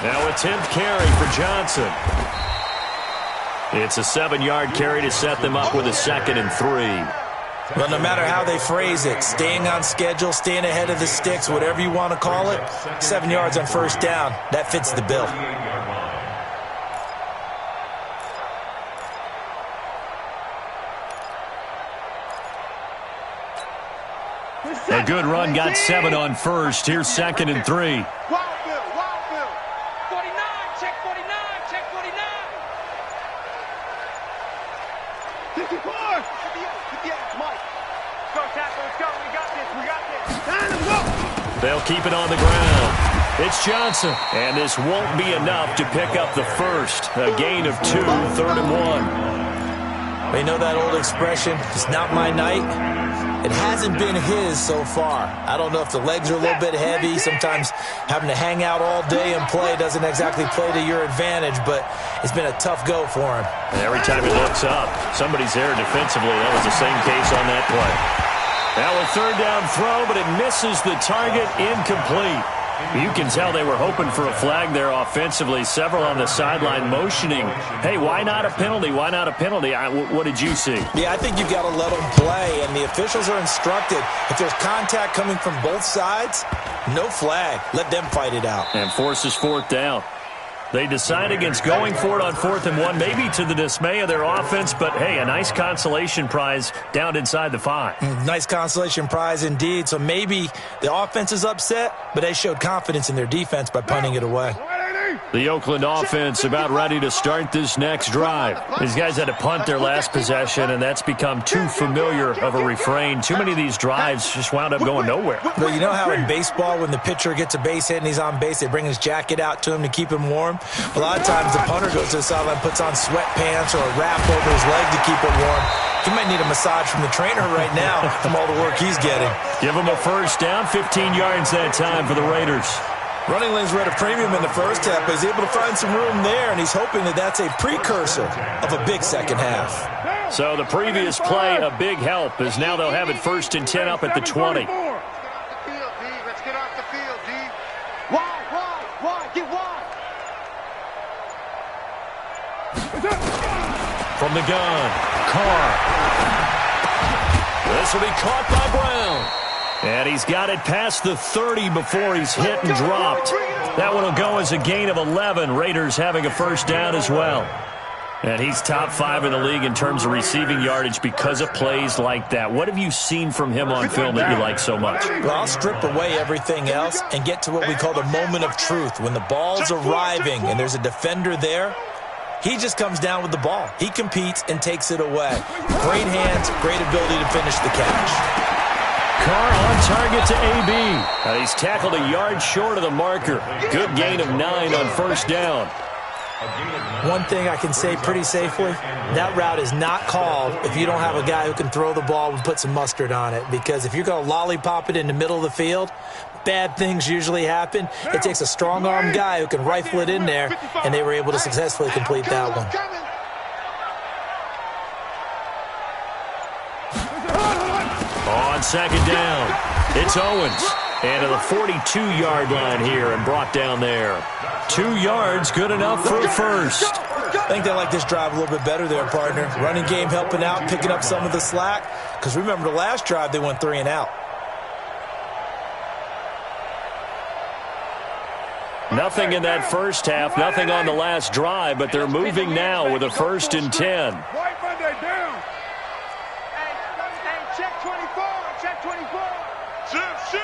Now a 10th carry for Johnson. It's a 7-yard carry to set them up with a 2nd and 3. Well, no matter how they phrase it, staying on schedule, staying ahead of the sticks, whatever you want to call it, 7 yards on 1st down, that fits the bill. A good run, got 7 on 1st. Here's 2nd and 3. Wild Bill. 49, check 49. 54. Mike. Go, tackle, let's go. We got this. They'll keep it on the ground. It's Johnson, and this won't be enough to pick up the 1st. A gain of 2, 3rd and 1. You know that old expression, it's not my night? It hasn't been his so far. I don't know if the legs are a little bit heavy. Sometimes having to hang out all day and play doesn't exactly play to your advantage, but it's been a tough go for him. And every time he looks up, somebody's there defensively. That was the same case on that play. Now a 3rd down throw, but it misses the target, incomplete. You can tell they were hoping for a flag there offensively. Several on the sideline motioning, hey, why not a penalty? Why not a penalty? What did you see? Yeah, I think you've got to let them play, and the officials are instructed. If there's contact coming from both sides, no flag. Let them fight it out. And forces 4th down. They decide against going for it on 4th and 1, maybe to the dismay of their offense, but, hey, a nice consolation prize down inside the 5. Nice consolation prize indeed. So maybe the offense is upset, but they showed confidence in their defense by punting it away. The Oakland offense about ready to start this next drive. These guys had to punt their last possession, and that's become too familiar of a refrain. Too many of these drives just wound up going nowhere. But you know how in baseball, when the pitcher gets a base hit and he's on base, they bring his jacket out to him to keep him warm? A lot of times the punter goes to the sideline, puts on sweatpants or a wrap over his leg to keep it warm. He might need a massage from the trainer right now from all the work he's getting. Give him a first down, 15 yards that time for the Raiders. Running lanes were at a premium in the first half, but he's able to find some room there, and he's hoping that that's a precursor of a big second half. So the previous play, a big help, as now they'll have it 1st and 10 up at the 20. Let's get off the field, D. Wide, get wide. From the gun, Carr. This will be caught by Brown. And he's got it past the 30 before he's hit and dropped. That one will go as a gain of 11. Raiders having a first down as well. And he's top 5 in the league in terms of receiving yardage because of plays like that. What have you seen from him on film that you like so much? Well, I'll strip away everything else and get to what we call the moment of truth. When the ball's arriving and there's a defender there, he just comes down with the ball. He competes and takes it away. Great hands, great ability to finish the catch. Carr on target to AB. He's tackled a yard short of the marker. Good gain of 9 on first down. One thing I can say pretty safely, that route is not called if you don't have a guy who can throw the ball and put some mustard on it. Because if you're going to lollipop it in the middle of the field, bad things usually happen. It takes a strong-arm guy who can rifle it in there, and they were able to successfully complete that one. On second down, it's Owens. And to the 42-yard line here and brought down there. 2 yards, good enough for a first. I think they like this drive a little bit better there, partner. Running game helping out, picking up some of the slack. Because remember the last drive, they went 3 and out. Nothing in that first half, nothing on the last drive, but they're moving now with a 1st and 10. White Monday down. Hey, check 24, check 24. Ship.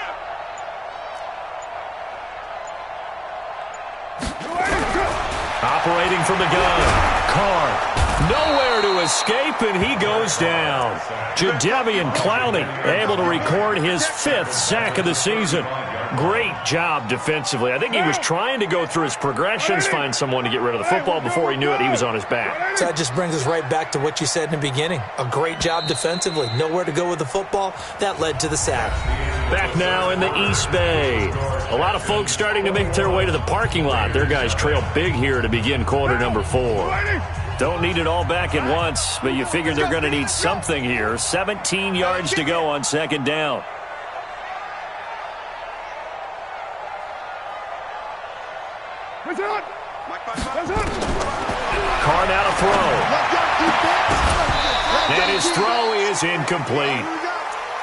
Operating from the gun, Carr. Nowhere to escape, and he goes down. Jadeveon Clowney able to record his 5th sack of the season. Great job defensively. I think he was trying to go through his progressions, find someone to get rid of the football. Before he knew it, he was on his back. So that just brings us right back to what you said in the beginning. A great job defensively. Nowhere to go with the football. That led to the sack. Back now in the East Bay. A lot of folks starting to make their way to the parking lot. Their guys trail big here to begin quarter number 4. Don't need it all back at once, but you figure they're going to need something here. 17 yards to go on second down. Carr now to throw. And his throw is incomplete.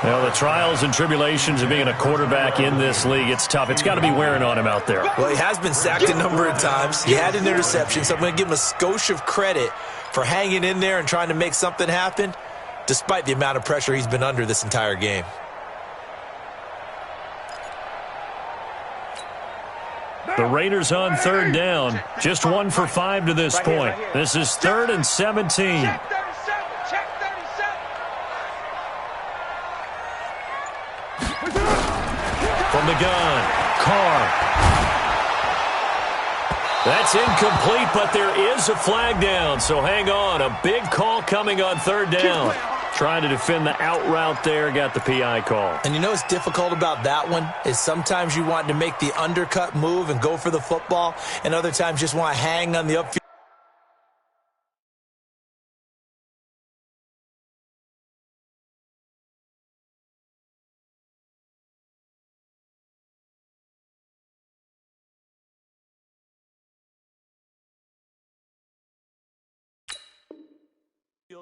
Well, the trials and tribulations of being a quarterback in this league, it's tough. It's got to be wearing on him out there. Well, he has been sacked a number of times. He had an interception, so I'm going to give him a skosh of credit for hanging in there and trying to make something happen, despite the amount of pressure he's been under this entire game. The Raiders on third down. Just 1 for 5 to this point. This is 3rd and 17. Check 37, check 37. From the gun, Carr. That's incomplete, but there is a flag down, so hang on. A big call coming on 3rd down. Trying to defend the out route there, got the PI call. And you know what's difficult about that one is sometimes you want to make the undercut move and go for the football, and other times just want to hang on the upfield.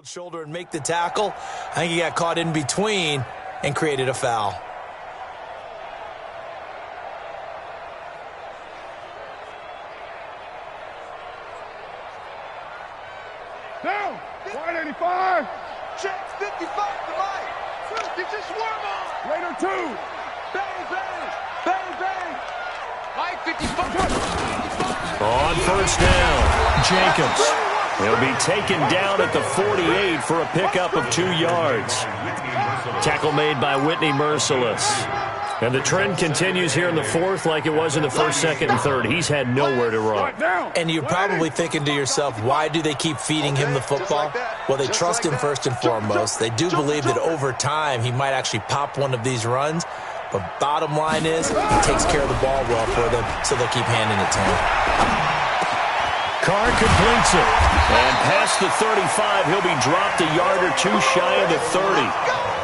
Shoulder and make the tackle. I think he got caught in between and created a foul. Down. 185. Check 55 to Mike. Get your swarm on. Raider 2. Bang, bang. Bang, bang. Mike 55. 55. On first down, Jacobs. He'll be taken down at the 48 for a pickup of 2 yards. Tackle made by Whitney Merciless. And the trend continues here in the fourth like it was in the first, second, and third. He's had nowhere to run. And you're probably thinking to yourself, why do they keep feeding him the football? Well, they trust him first and foremost. They do believe that over time he might actually pop one of these runs. But bottom line is, he takes care of the ball well for them, so they'll keep handing it to him. Carr completes it. And past the 35, he'll be dropped a yard or 2 shy of the 30.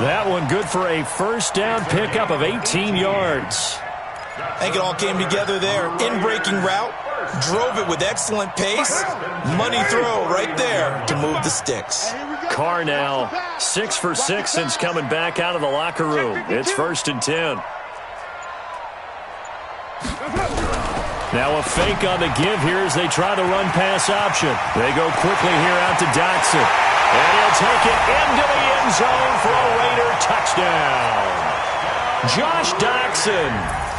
That one good for a first down pickup of 18 yards. I think it all came together there. In-breaking route, drove it with excellent pace. Money throw right there to move the sticks. Carr now 6 for 6 since coming back out of the locker room. It's 1st and 10. Now a fake on the give here as they try the run-pass option. They go quickly here out to Doxson. And he'll take it into the end zone for a Raider touchdown. Josh Doxson,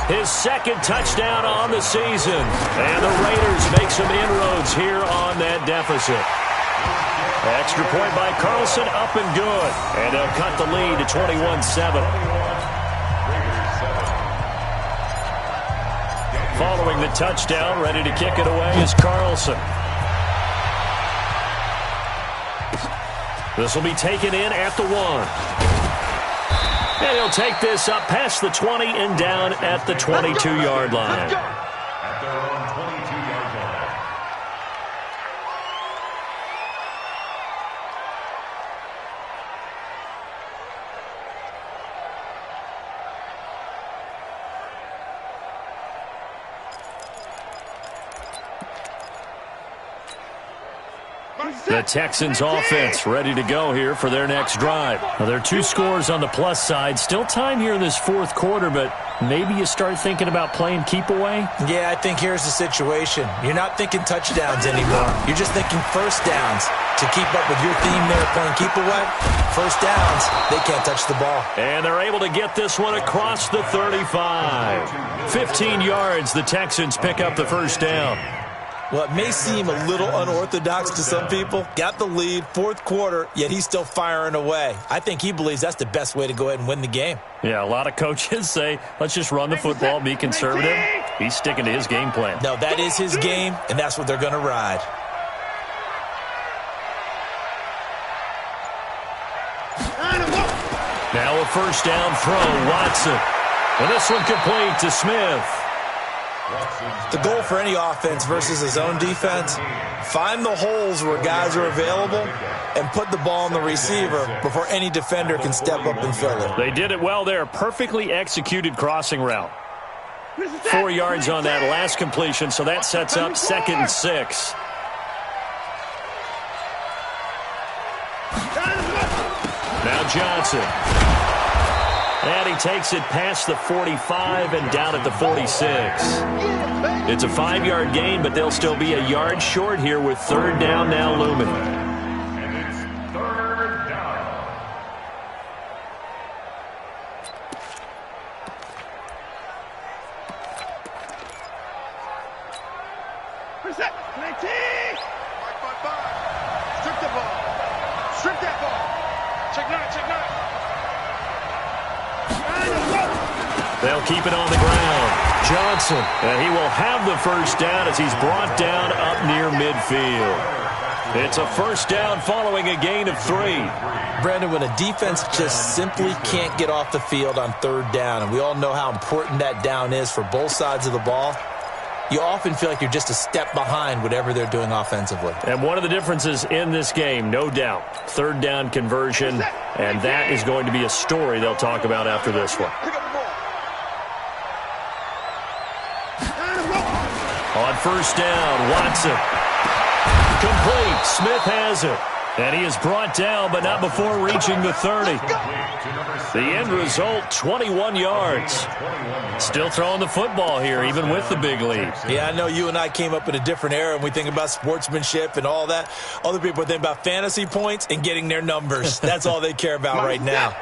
his 2nd touchdown on the season. And the Raiders make some inroads here on that deficit. Extra point by Carlson, up and good. And they'll cut the lead to 21-7. Following the touchdown, ready to kick it away is Carlson. This will be taken in at the 1. And he'll take this up past the 20 and down at the 22-yard line. At their own 22-yard line. The Texans offense ready to go here for their next drive. Now, there are 2 scores on the plus side. Still time here in this 4th quarter, but maybe you start thinking about playing keep away? Yeah, I think here's the situation. You're not thinking touchdowns anymore. You're just thinking first downs. To keep up with your theme there playing keep away, first downs, they can't touch the ball. And they're able to get this one across the 35. 15 yards, the Texans pick up the first down. Well, it may seem a little unorthodox to some people. Got the lead, 4th quarter, yet he's still firing away. I think he believes that's the best way to go ahead and win the game. Yeah, a lot of coaches say, let's just run the football, be conservative. He's sticking to his game plan. No, that is his game, and that's what they're going to ride. Now a first down throw, Watson. And this one complete to Smith. The goal for any offense versus his own defense, find the holes where guys are available and put the ball on the receiver before any defender can step up and fill it. They did it well there. Perfectly executed crossing route. 4 yards on that last completion, so that sets up 2nd and 6. Now Johnson. And he takes it past the 45 and down at the 46. It's a 5-yard gain, but they'll still be a yard short here with 3rd down now looming. And it's 3rd down. Reset. 19. Strip the ball. Strip that ball. Check 9. Check 9. They'll keep it on the ground. Johnson, and he will have the first down as he's brought down up near midfield. It's a first down following a gain of 3. Brandon, when a defense just simply can't get off the field on 3rd down, and we all know how important that down is for both sides of the ball, you often feel like you're just a step behind whatever they're doing offensively. And one of the differences in this game, no doubt, 3rd down conversion, and that is going to be a story they'll talk about after this one. On first down, Watson. Complete. Smith has it. And he is brought down, but not before reaching the 30. The end result, 21 yards. Still throwing the football here, even with the big lead. Yeah, I know you and I came up in a different era, and we think about sportsmanship and all that. Other people think about fantasy points and getting their numbers. That's all they care about right now.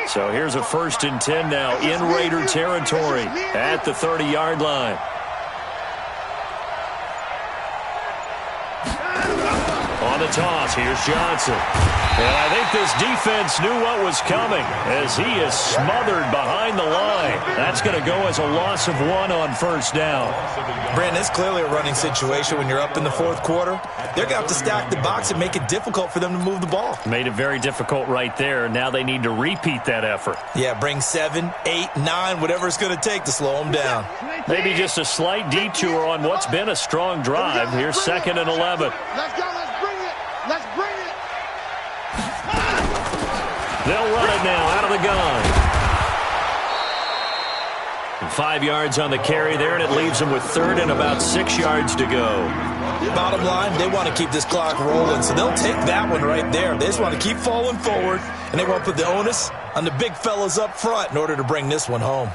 So here's a 1st and 10 now in Raider territory at the 30-yard line. the toss. Here's Johnson. And I think this defense knew what was coming as he is smothered behind the line. That's going to go as a loss of 1 on first down. Brandon, it's clearly a running situation when you're up in the fourth quarter. They're going to have to stack the box and make it difficult for them to move the ball. Made it very difficult right there. Now they need to repeat that effort. Yeah, bring 7, 8, 9, whatever it's going to take to slow them down. Maybe just a slight detour on what's been a strong drive. Here's 2nd and 11. Let's go. Let's bring it. Let's bring it. They'll run it now out of the gun. And 5 yards on the carry there, and it leaves them with 3rd and about 6 yards to go. Bottom line, they want to keep this clock rolling, so they'll take that one right there. They just want to keep falling forward, and they want to put the onus on the big fellas up front in order to bring this one home.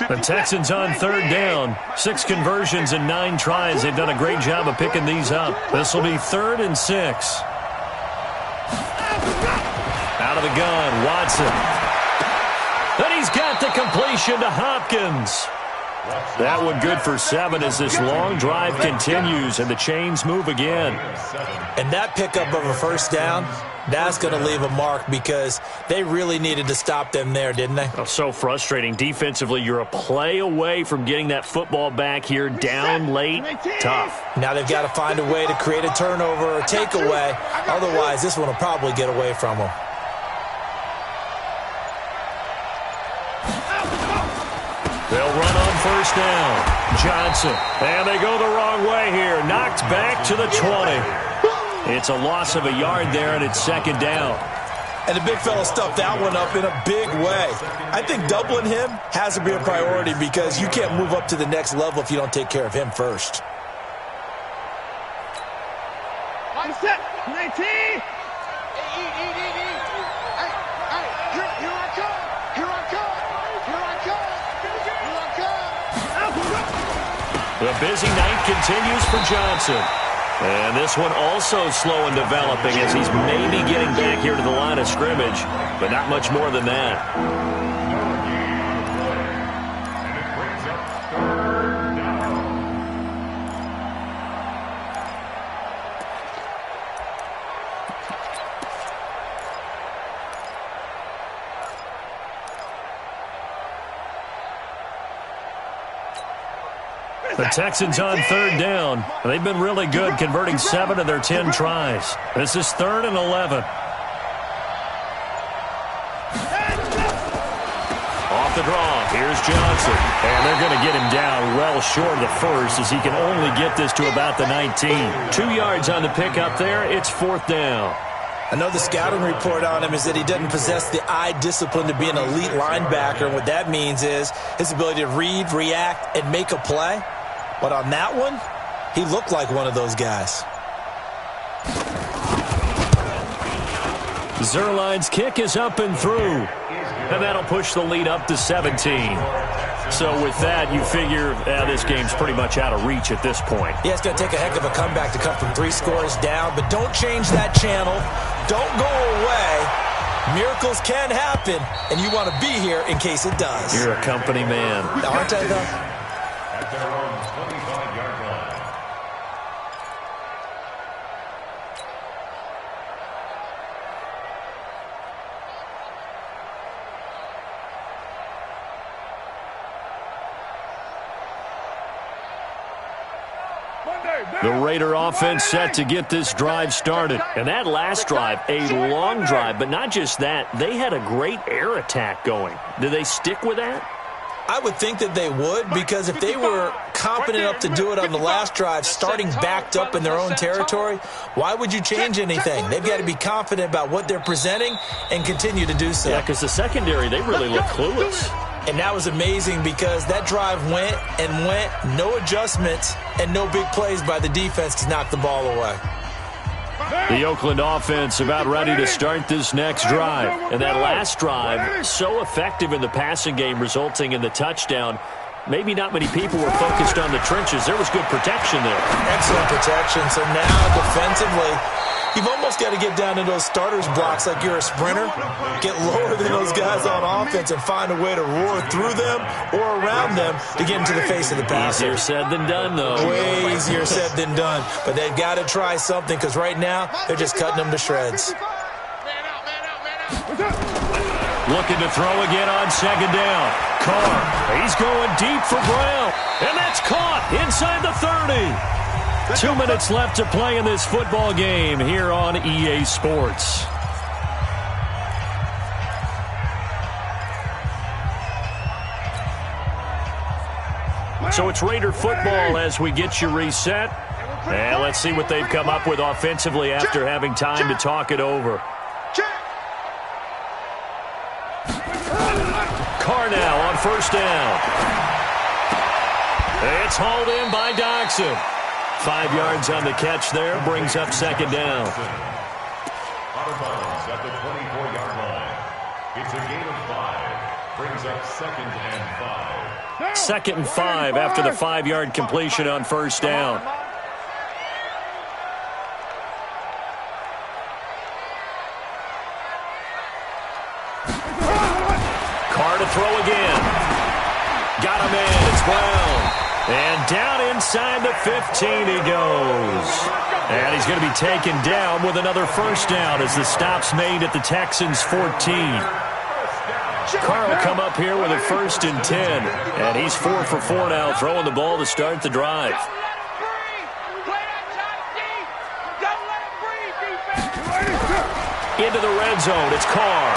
The Texans on 3rd down. 6 conversions and 9 tries. They've done a great job of picking these up. This will be 3rd and 6. Out of the gun, Watson. And he's got the completion to Hopkins. That one good for 7 as this long drive continues and the chains move again. And that pickup of a first down, that's going to leave a mark because they really needed to stop them there, didn't they? Oh, so frustrating. Defensively, you're a play away from getting that football back here down late. Tough. Now they've got to find a way to create a turnover or takeaway. Otherwise, this one will probably get away from them. They'll run on first down. Johnson. And they go the wrong way here. Knocked back to the 20. It's a loss of a yard there, and it's 2nd down. And the big fella stuffed that one up in a big way. I think doubling him has to be a priority because you can't move up to the next level if you don't take care of him first. Line set. 19. Hey, here I come. Here I come. Here I come. Here I come. The busy night continues for Johnson. And this one also slow in developing as he's maybe getting back here to the line of scrimmage, but not much more than that. The Texans on 3rd down. They've been really good, converting 7 of their 10 tries. This is 3rd and 11. Off the draw, here's Johnson. And they're going to get him down well short of the first as he can only get this to about the 19. 2 yards on the pickup there. It's 4th down. I know the scouting report on him is that he doesn't possess the eye discipline to be an elite linebacker. And what that means is his ability to read, react, and make a play. But on that one, he looked like one of those guys. Zerline's kick is up and through. And that'll push the lead up to 17. So with that, you figure this game's pretty much out of reach at this point. Yeah, it's going to take a heck of a comeback to come from 3 scores down. But don't change that channel. Don't go away. Miracles can happen, and you want to be here in case it does. You're a company man. Aren't I, though? At their own 25-yard line. The Raider offense set to get this drive started. And that last drive, a long drive, but not just that. They had a great air attack going. Do they stick with that? I would think that they would, because if they were confident enough to do it on the last drive, starting backed up in their own territory, why would you change anything? They've got to be confident about what they're presenting and continue to do so. Yeah, because the secondary, they really look clueless. And that was amazing because that drive went and went, no adjustments, and no big plays by the defense to knock the ball away. The Oakland offense about ready to start this next drive. And that last drive, so effective in the passing game, resulting in the touchdown. maybe not many people were focused on the trenches. There was good protection there. Excellent protection. So now defensively, you've almost got to get down to those starters blocks like you're a sprinter, get lower than those guys on offense and find a way to roar through them or around them to get into the face of the passer. Easier said than done, though. Way easier said than done. But they've got to try something because right now they're just cutting them to shreds. Looking to throw again on second down. Carr, he's going deep for Brown. And that's caught inside the 30. 2 minutes left to play in this football game here on EA Sports. So it's Raider football as we get you reset. And let's see what they've come up with offensively after having time to talk it over. Carr now on first down. It's hauled in by Doxson. 5 yards on the catch there, brings up second down. Out of bounds at the 24-yard line. It's a gain of 5. Brings up second and 5. Second and 5 after the 5-yard completion on first down. Carr to throw again. Got him in. It's Brown. And down inside the 15 he goes. And he's going to be taken down with another first down as the stop's made at the Texans' 14. Carr will come up here with a 1st and 10. And he's 4 for 4 now, throwing the ball to start the drive. Into the red zone. It's Carr.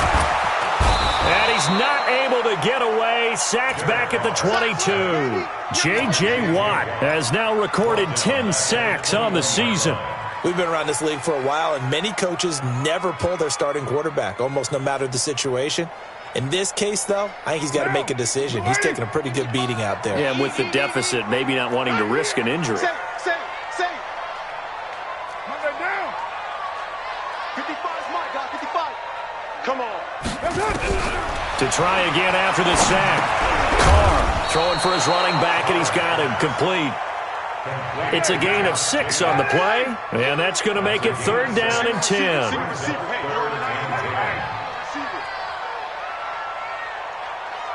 And he's not able to get away. Sacked back at the 22. J.J. Watt has now recorded 10 sacks on the season. We've been around this league for a while, and many coaches never pull their starting quarterback, almost no matter the situation. In this case, though, I think he's got to make a decision. He's taking a pretty good beating out there. Yeah, and with the deficit, maybe not wanting to risk an injury. Come on. To try again after the sack. Carr throwing for his running back, and he's got him complete. It's a gain of 6 on the play, and that's going to make it 3rd down and 10.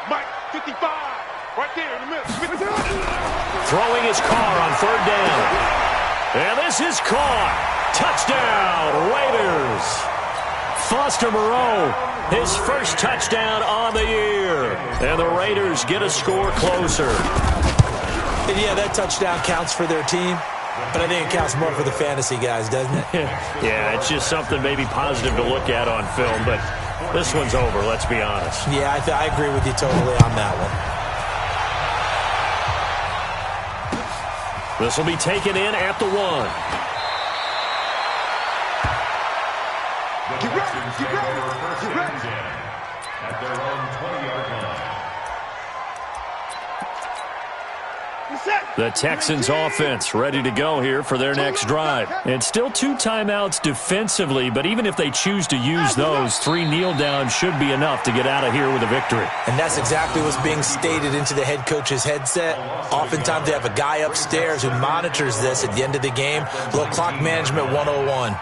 Mike, 55, right there in the middle. Throwing his Carr on 3rd down. And this is caught. Touchdown, Raiders. Foster Moreau, his first touchdown on the year. And the Raiders get a score closer. And yeah, that touchdown counts for their team, but I think it counts more for the fantasy guys, doesn't it? Yeah, it's just something maybe positive to look at on film, but this one's over, let's be honest. Yeah, I agree with you totally on that one. This will be taken in at the 1. Get ready. At their own 20-yard line. The Texans offense ready to go here for their next drive. And still 2 timeouts defensively, but even if they choose to use those, 3 kneel downs should be enough to get out of here with a victory. And that's exactly what's being stated into the head coach's headset. Oftentimes they have a guy upstairs who monitors this at the end of the game. Little clock management 101.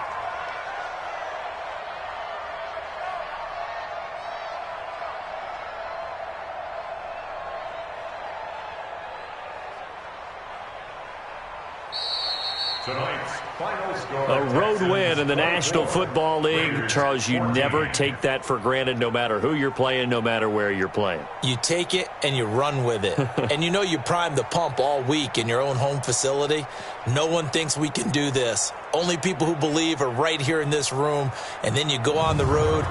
A road win in the National Football League. Charles, you never take that for granted no matter who you're playing, no matter where you're playing. You take it and you run with it. And you know you primed the pump all week in your own home facility. No one thinks we can do this. Only people who believe are right here in this room. And then you go on the road.